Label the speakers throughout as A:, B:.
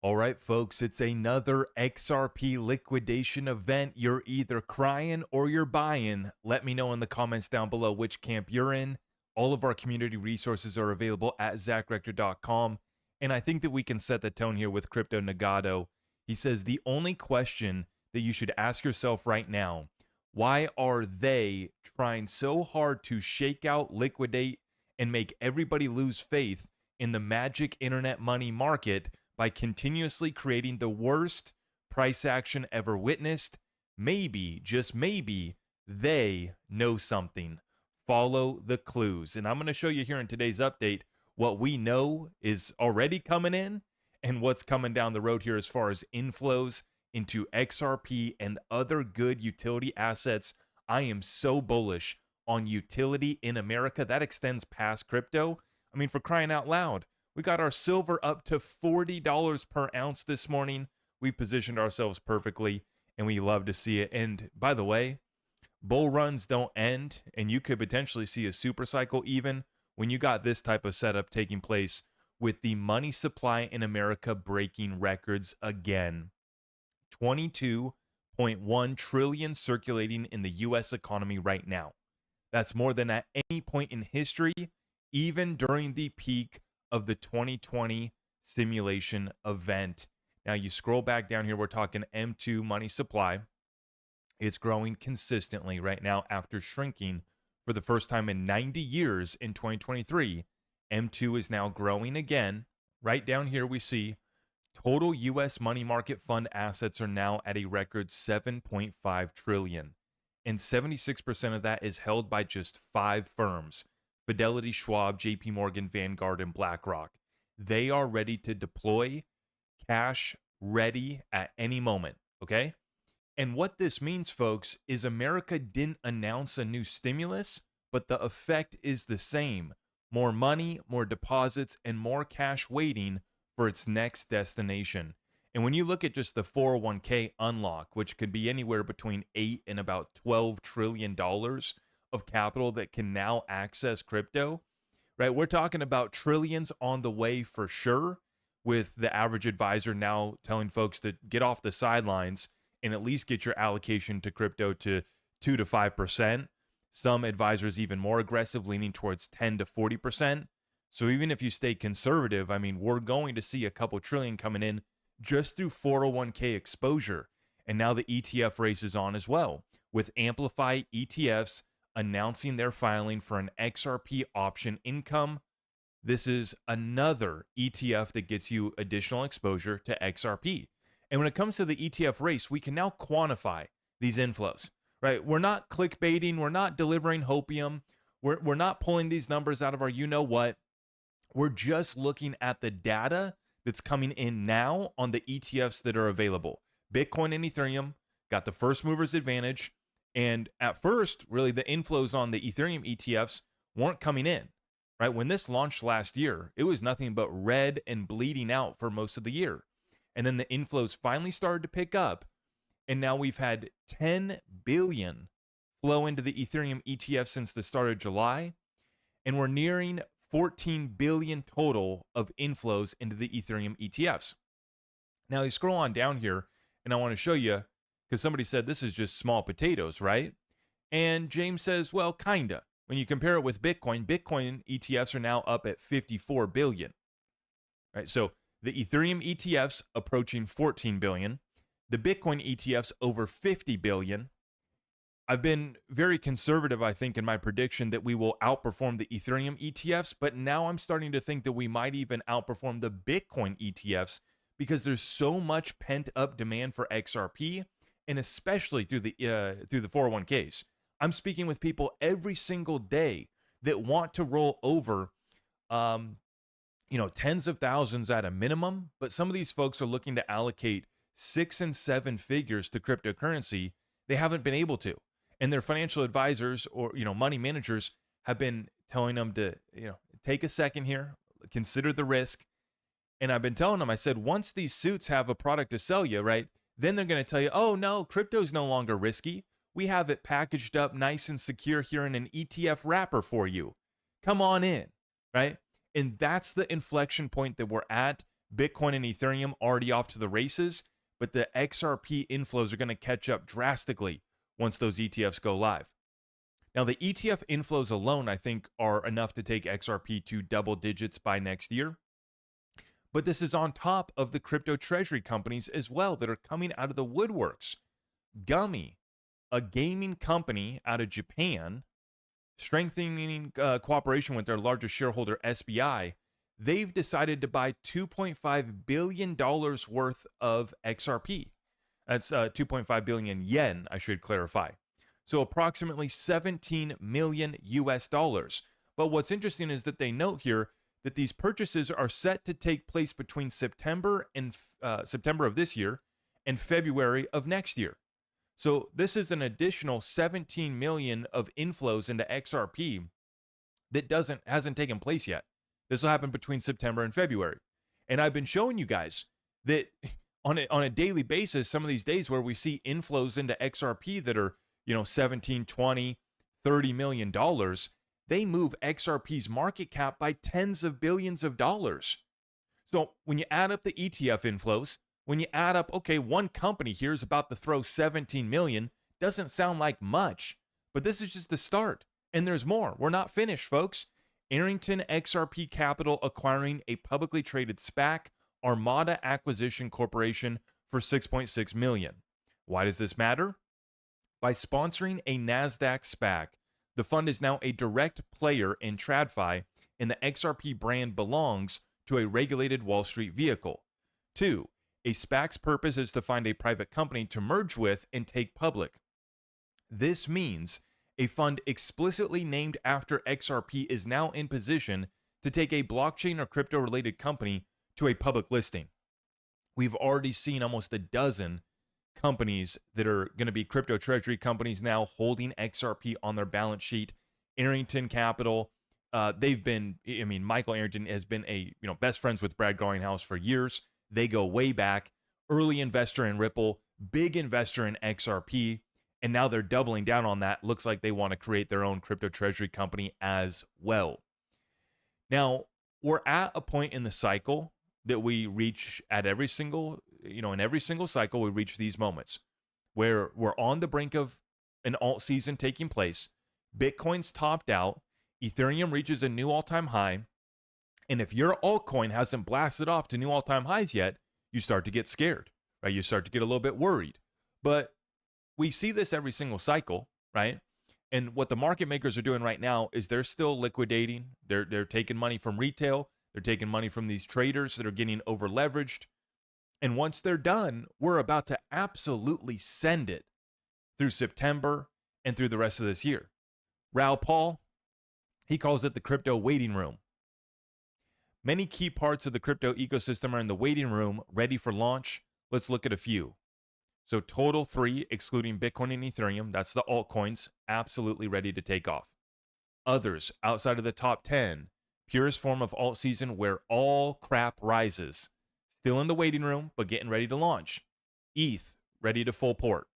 A: All right, folks, it's another XRP liquidation event. You're either crying or you're buying. Let me know in the comments down below which camp you're in. All of our community resources are available at zachrector.com. And I think that we can set the tone here with Crypto Nagato. He says the only question that you should ask yourself right now, why are they trying so hard to shake out, liquidate, and make everybody lose faith in the magic internet money market by continuously creating the worst price action ever witnessed? Maybe, just maybe, they know something. Follow the clues. And I'm going to show you here in today's update what we know is already coming in and what's coming down the road here as far as inflows into XRP and other good utility assets. I am so bullish on utility in America. That extends past crypto. I mean, for crying out loud, we got our silver up to $40 per ounce this morning. We positioned ourselves perfectly, and we love to see it. And by the way, bull runs don't end, and you could potentially see a super cycle even when you got this type of setup taking place with the money supply in America breaking records again. 22.1 trillion circulating in the US economy right now. That's more than at any point in history, even during the peak of the 2020 simulation event. Now you scroll back down here, we're talking M2 money supply. It's growing consistently right now after shrinking for the first time in 90 years in 2023. M2 is now growing again. Right down here we see total US money market fund assets are now at a record 7.5 trillion. And 76% of that is held by just 5 firms: Fidelity, Schwab, JP Morgan, Vanguard, and BlackRock. They are ready to deploy cash ready at any moment, okay? And what this means, folks, is America didn't announce a new stimulus, but the effect is the same. More money, more deposits, and more cash waiting for its next destination. And when you look at just the 401k unlock, which could be anywhere between $8 and about $12 trillion of capital that can now access crypto, right? We're talking about trillions on the way for sure, with the average advisor now telling folks to get off the sidelines and at least get your allocation to crypto to 2 to 5%. Some advisors even more aggressive, leaning towards 10 to 40%. So even if you stay conservative, I mean, we're going to see a couple trillion coming in just through 401k exposure. And now the ETF race is on as well, with Amplify ETFs announcing their filing for an XRP option income. This is another ETF that gets you additional exposure to XRP. And when it comes to the ETF race, we can now quantify these inflows, right? We're not clickbaiting. We're not delivering hopium. We're not pulling these numbers out of our you-know-what. We're just looking at the data that's coming in now on the ETFs that are available. Bitcoin and Ethereum got the first mover's advantage. And at first, really, the inflows on the Ethereum ETFs weren't coming in, right? When this launched last year, it was nothing but red and bleeding out for most of the year. And then the inflows finally started to pick up. And now we've had 10 billion flow into the Ethereum ETF since the start of July. And we're nearing 14 billion total of inflows into the Ethereum ETFs. Now you scroll on down here, and I want to show you, because somebody said this is just small potatoes, right? And James says, well, kinda. When you compare it with Bitcoin, Bitcoin ETFs are now up at 54 billion, right? So the Ethereum ETFs approaching 14 billion, the Bitcoin ETFs over 50 billion. I've been very conservative, I think, in my prediction that we will outperform the Ethereum ETFs, but now I'm starting to think that we might even outperform the Bitcoin ETFs because there's so much pent-up demand for XRP, and especially through the 401ks. I'm speaking with people every single day that want to roll over, tens of thousands at a minimum, but some of these folks are looking to allocate 6 and 7 figures to cryptocurrency. They haven't been able to. And their financial advisors or, money managers have been telling them to, take a second here, consider the risk. And I've been telling them, I said, once these suits have a product to sell you, right, then they're going to tell you, oh, no, crypto's no longer risky. We have it packaged up nice and secure here in an ETF wrapper for you. Come on in, right? And that's the inflection point that we're at. Bitcoin and Ethereum already off to the races, but the XRP inflows are going to catch up drastically once those ETFs go live. Now, the ETF inflows alone, I think, are enough to take XRP to double digits by next year. But this is on top of the crypto treasury companies as well that are coming out of the woodworks. Gummy, a gaming company out of Japan, strengthening cooperation with their largest shareholder, SBI, they've decided to buy $2.5 billion worth of XRP. That's 2.5 billion yen, I should clarify. So approximately 17 million US dollars. But what's interesting is that they note here that these purchases are set to take place between September of this year and February of next year. So this is an additional 17 million of inflows into XRP that hasn't taken place yet. This will happen between September and February. And I've been showing you guys that on a daily basis, some of these days where we see inflows into XRP that are, 17, 20, 30 million dollars, they move XRP's market cap by tens of billions of dollars. So when you add up the ETF inflows, when you add up, okay, one company here is about to throw 17 million, doesn't sound like much, but this is just the start. And there's more. We're not finished, folks. Arrington XRP Capital acquiring a publicly traded SPAC, Armada Acquisition Corporation, for $6.6 million. Why does this matter? By sponsoring a NASDAQ SPAC, the fund is now a direct player in TradFi, and the XRP brand belongs to a regulated Wall Street vehicle. 2. A SPAC's purpose is to find a private company to merge with and take public. This means a fund explicitly named after XRP is now in position to take a blockchain or crypto-related company to a public listing. We've already seen almost a dozen companies that are going to be crypto treasury companies now holding XRP on their balance sheet. Arrington Capital, Michael Arrington has been best friends with Brad Garlinghouse for years. They go way back. Early investor in Ripple, big investor in XRP, and now they're doubling down on that. Looks like they want to create their own crypto treasury company as well. Now, we're at a point in the cycle that we reach at every single cycle, we reach these moments where we're on the brink of an alt season taking place. Bitcoin's topped out. Ethereum reaches a new all-time high. And if your altcoin hasn't blasted off to new all-time highs yet, you start to get scared, right? You start to get a little bit worried. But we see this every single cycle, right? And what the market makers are doing right now is they're still liquidating. They're taking money from retail. They're taking money from these traders that are getting over leveraged. And once they're done, we're about to absolutely send it through September and through the rest of this year. Raoul Pal, he calls it the crypto waiting room. Many key parts of the crypto ecosystem are in the waiting room, ready for launch. Let's look at a few. So total 3, excluding Bitcoin and Ethereum, that's the altcoins, absolutely ready to take off. Others, outside of the top 10, purest form of alt season where all crap rises. Still in the waiting room, but getting ready to launch. ETH, ready to full port.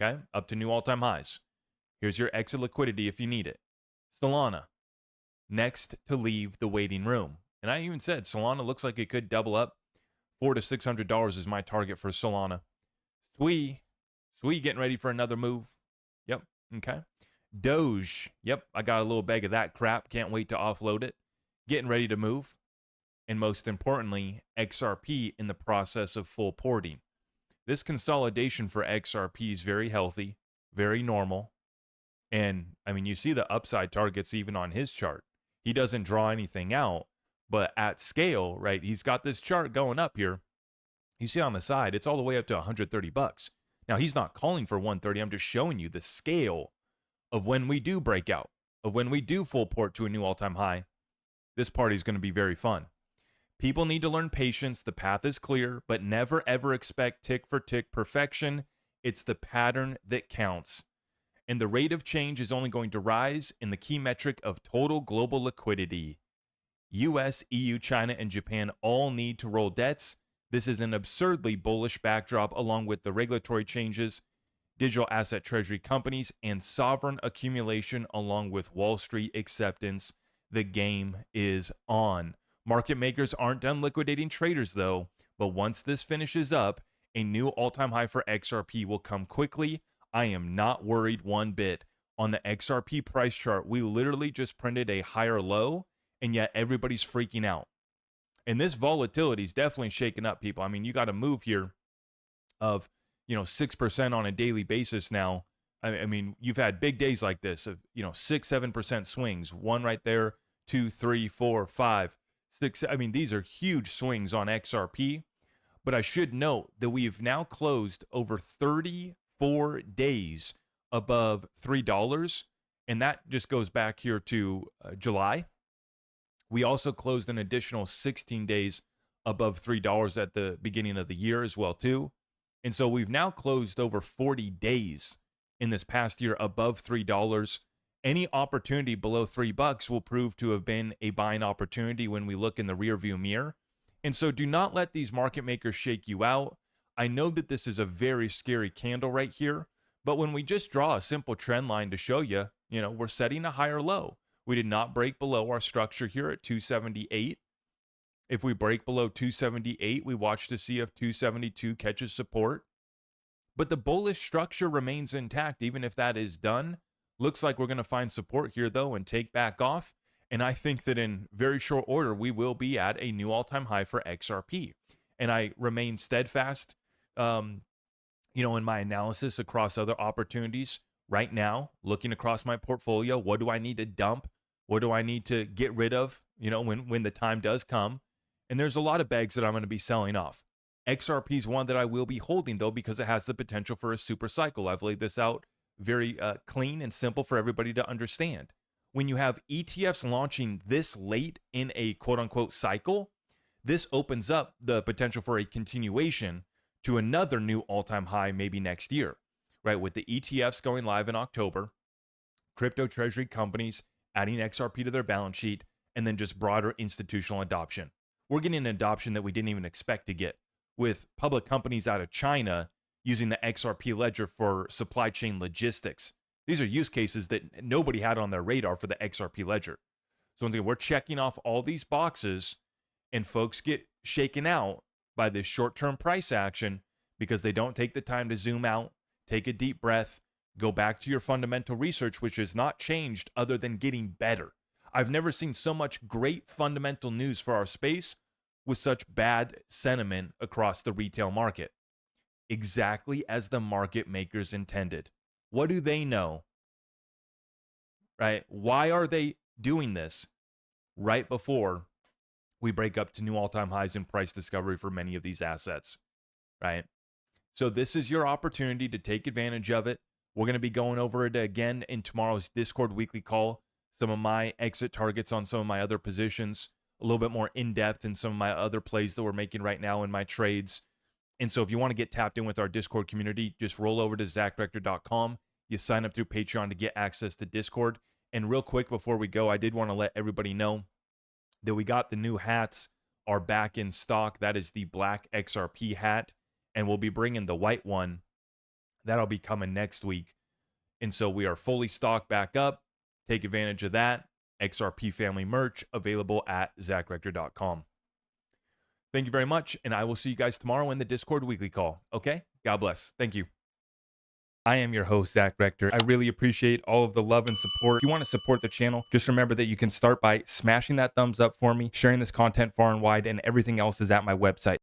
A: Okay, up to new all-time highs. Here's your exit liquidity if you need it. Solana, next to leave the waiting room. And I even said Solana looks like it could double up. $400 to $600 is my target for Solana. Sui getting ready for another move. Yep, okay. Doge, yep, I got a little bag of that crap. Can't wait to offload it. Getting ready to move. And most importantly, XRP in the process of full porting. This consolidation for XRP is very healthy, very normal. And you see the upside targets even on his chart. He doesn't draw anything out, but at scale, right? He's got this chart going up here. You see on the side, it's all the way up to $130. Now, he's not calling for 130. I'm just showing you the scale of when we do break out, of when we do full port to a new all-time high. This party is going to be very fun. People need to learn patience. The path is clear, but never ever expect tick for tick perfection. It's the pattern that counts. And the rate of change is only going to rise in the key metric of total global liquidity. US, EU, China, and Japan all need to roll debts. This is an absurdly bullish backdrop along with the regulatory changes, digital asset treasury companies, and sovereign accumulation along with Wall Street acceptance. The game is on. Market makers aren't done liquidating traders though, but once this finishes up, a new all-time high for XRP will come quickly. I am not worried one bit. On the XRP price chart, we literally just printed a higher low, and yet everybody's freaking out. And this volatility is definitely shaking up people. I mean, you got a move here of, 6% on a daily basis now. I mean, you've had big days like this of, 6-7% swings. One right there, 2, 3, 4, 5, 6. I mean, these are huge swings on XRP. But I should note that we've now closed over 34 days above $3. And that just goes back here to July. We also closed an additional 16 days above $3 at the beginning of the year as well, too. And so we've now closed over 40 days in this past year above $3. Any opportunity below $3 will prove to have been a buying opportunity when we look in the rearview mirror. And so do not let these market makers shake you out. I know that this is a very scary candle right here, but when we just draw a simple trend line to show you, we're setting a higher low. We did not break below our structure here at 278. If we break below 278, we watch to see if 272 catches support. But the bullish structure remains intact even if that is done. Looks like we're going to find support here, though, and take back off. And I think that in very short order, we will be at a new all-time high for XRP. And I remain steadfast, in my analysis across other opportunities. Right now, looking across my portfolio, what do I need to dump? What do I need to get rid of, when the time does come? And there's a lot of bags that I'm going to be selling off. XRP is one that I will be holding, though, because it has the potential for a super cycle. I've laid this out very clean and simple for everybody to understand. When you have ETFs launching this late in a quote-unquote cycle, this opens up the potential for a continuation to another new all-time high maybe next year, right? With the ETFs going live in October, crypto treasury companies adding XRP to their balance sheet, and then just broader institutional adoption. We're getting an adoption that we didn't even expect to get, with public companies out of China using the XRP ledger for supply chain logistics. These are use cases that nobody had on their radar for the XRP ledger. So once again, we're checking off all these boxes, and folks get shaken out by this short-term price action because they don't take the time to zoom out, take a deep breath, go back to your fundamental research, which has not changed other than getting better. I've never seen so much great fundamental news for our space with such bad sentiment across the retail market. Exactly as the market makers intended. What do they know? Right? Why are they doing this right before we break up to new all-time highs in price discovery for many of these assets? Right? So this is your opportunity to take advantage of it. We're going to be going over it again in tomorrow's Discord weekly call. Some of my exit targets on some of my other positions, a little bit more in-depth in some of my other plays that we're making right now in my trades. And so if you want to get tapped in with our Discord community, just roll over to ZachRector.com. You sign up through Patreon to get access to Discord. And real quick before we go, I did want to let everybody know that we got the new hats are back in stock. That is the black XRP hat. And we'll be bringing the white one. That'll be coming next week. And so we are fully stocked back up. Take advantage of that. XRP family merch available at ZachRector.com. Thank you very much, and I will see you guys tomorrow in the Discord weekly call. Okay? God bless. Thank you. I am your host, Zach Rector. I really appreciate all of the love and support. If you want to support the channel, just remember that you can start by smashing that thumbs up for me, sharing this content far and wide, and everything else is at my website.